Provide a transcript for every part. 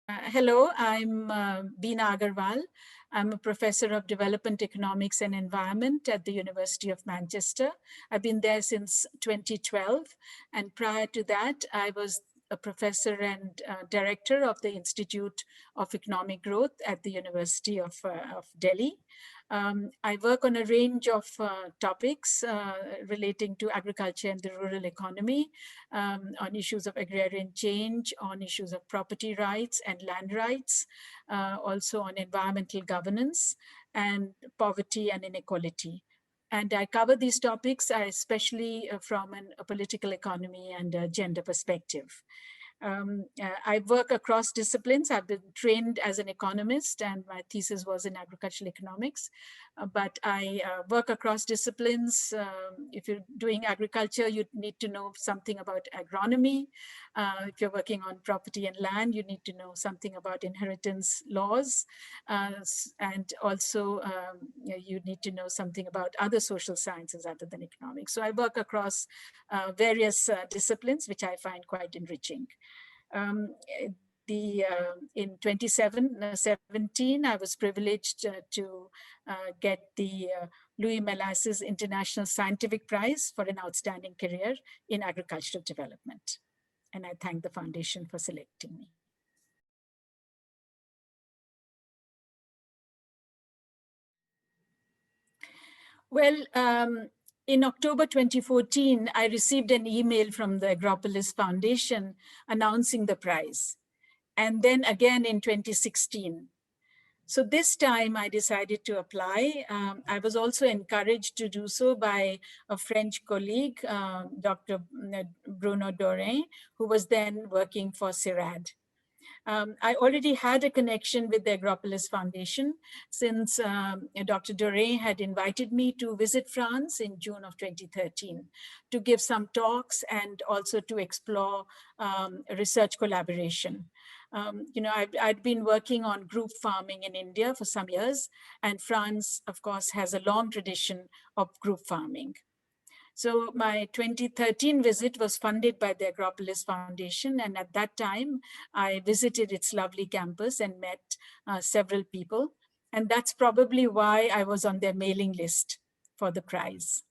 Hello, I'm Beena Agarwal. I'm a professor of development economics and environment at the University of Manchester. I've been there since 2012. And prior to that, I was a professor and director of the Institute of Economic Growth at the University of Delhi. I work on a range of topics relating to agriculture and the rural economy, on issues of agrarian change, on issues of property rights and land rights, also on environmental governance and poverty and inequality. And I cover these topics especially from a political economy and a gender perspective. I work across disciplines. I've been trained as an economist and my thesis was in agricultural economics, but I work across disciplines. If you're doing agriculture, you need to know something about agronomy. If you're working on property and land, you need to know something about inheritance laws. And also you need to know something about other social sciences other than economics. So I work across various disciplines, which I find quite enriching. In 2017, I was privileged to get the Louis Melasses International Scientific Prize for an outstanding career in agricultural development. And I thank the foundation for selecting me. Well, in October 2014, I received an email from the Agropolis Foundation announcing the prize. And then again in 2016. So this time I decided to apply. I was also encouraged to do so by a French colleague, Dr. Bruno Dorin, who was then working for CIRAD. I already had a connection with the Agropolis Foundation since Dr. Dorin had invited me to visit France in June of 2013 to give some talks and also to explore research collaboration. I'd been working on group farming in India for some years, and France, of course, has a long tradition of group farming. So my 2013 visit was funded by the Agropolis Foundation. And at that time, I visited its lovely campus and met several people. And that's probably why I was on their mailing list for the prize.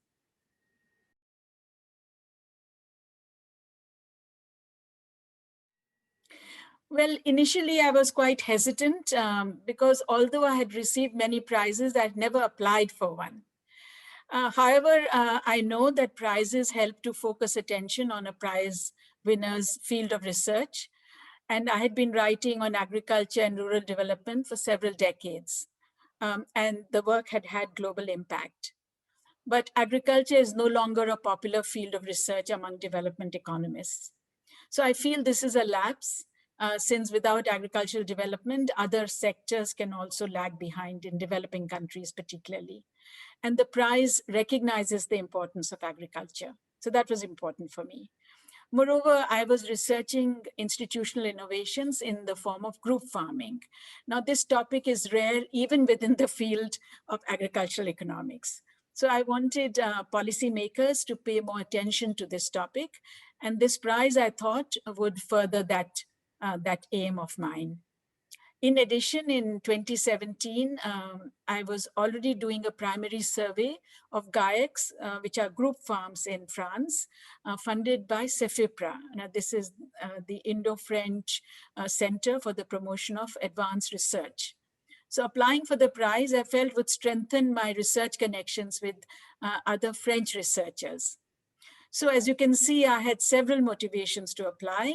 Well, initially I was quite hesitant because although I had received many prizes, I'd never applied for one. However, I know that prizes help to focus attention on a prize winner's field of research. And I had been writing on agriculture and rural development for several decades. And the work had had global impact. But agriculture is no longer a popular field of research among development economists. So I feel this is a lapse, since without agricultural development, other sectors can also lag behind in developing countries particularly. And the prize recognizes the importance of agriculture. So that was important for me. Moreover, I was researching institutional innovations in the form of group farming. Now, this topic is rare even within the field of agricultural economics. So I wanted policymakers to pay more attention to this topic. And this prize, I thought, would further that aim of mine. In addition, in 2017, I was already doing a primary survey of GAECs, which are group farms in France, funded by CEFIPRA. Now, this is the Indo-French Center for the Promotion of Advanced Research. So applying for the prize, I felt would strengthen my research connections with other French researchers. So as you can see, I had several motivations to apply,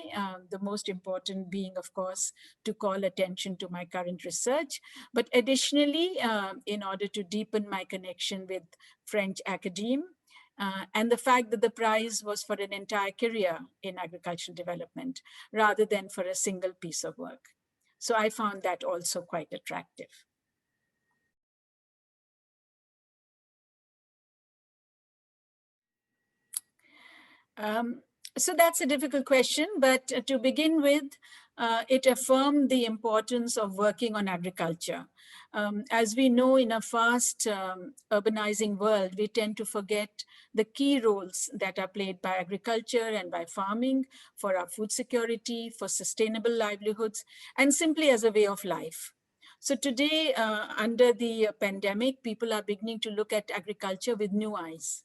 the most important being, of course, to call attention to my current research, but additionally, in order to deepen my connection with French academe, and the fact that the prize was for an entire career in agricultural development, rather than for a single piece of work. So I found that also quite attractive. So that's a difficult question, but to begin with, It affirmed the importance of working on agriculture. As we know, in a fast urbanizing world, we tend to forget the key roles that are played by agriculture and by farming for our food security, for sustainable livelihoods, and simply as a way of life. So today, under the pandemic, people are beginning to look at agriculture with new eyes.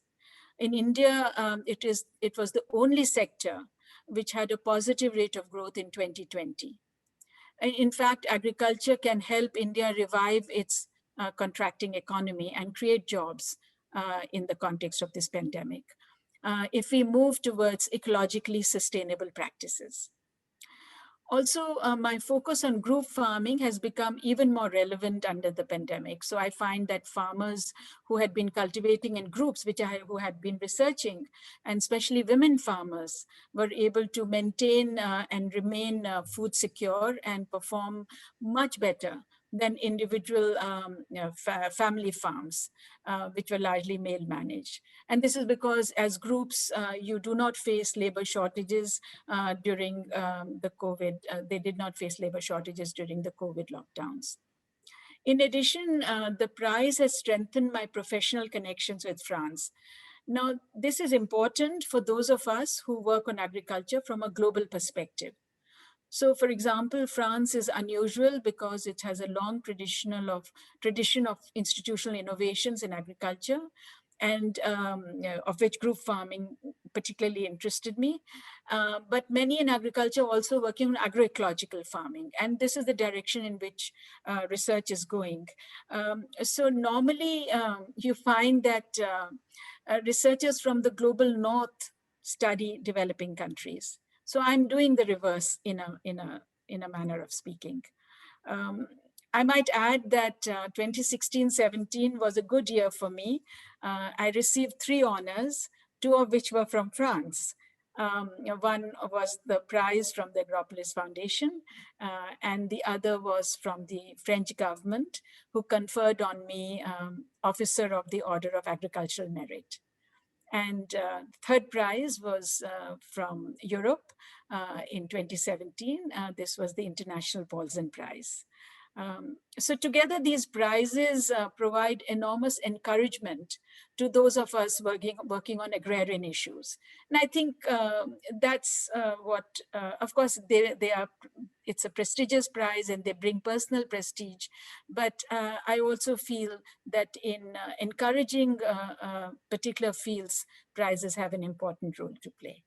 In India, it was the only sector which had a positive rate of growth in 2020. In fact, agriculture can help India revive its contracting economy and create jobs in the context of this pandemic, if we move towards ecologically sustainable practices. Also, my focus on group farming has become even more relevant under the pandemic. So I find that farmers who had been cultivating in groups, who had been researching, and especially women farmers, were able to maintain and remain food secure and perform much better than individual family farms, which were largely male managed. And this is because as groups, you do not face labor shortages during the COVID. They did not face labor shortages during the COVID lockdowns. In addition, the prize has strengthened my professional connections with France. Now, this is important for those of us who work on agriculture from a global perspective. So, for example, France is unusual because it has a long tradition of institutional innovations in agriculture, and of which group farming particularly interested me. But many in agriculture also working on agroecological farming, and this is the direction in which research is going. So normally you find that researchers from the global north study developing countries. So I'm doing the reverse in a manner of speaking. Um, I might add that 2016-17 was a good year for me. I received 3 honors, 2 of which were from France. One was the prize from the Agropolis Foundation, and the other was from the French government, who conferred on me Officer of the Order of Agricultural Merit. And third prize was from Europe in 2017. This was the International Paulsen Prize. So together, these prizes provide enormous encouragement to those of us working on agrarian issues. And I think that's what, of course, it's a prestigious prize and they bring personal prestige. But I also feel that in encouraging particular fields, prizes have an important role to play.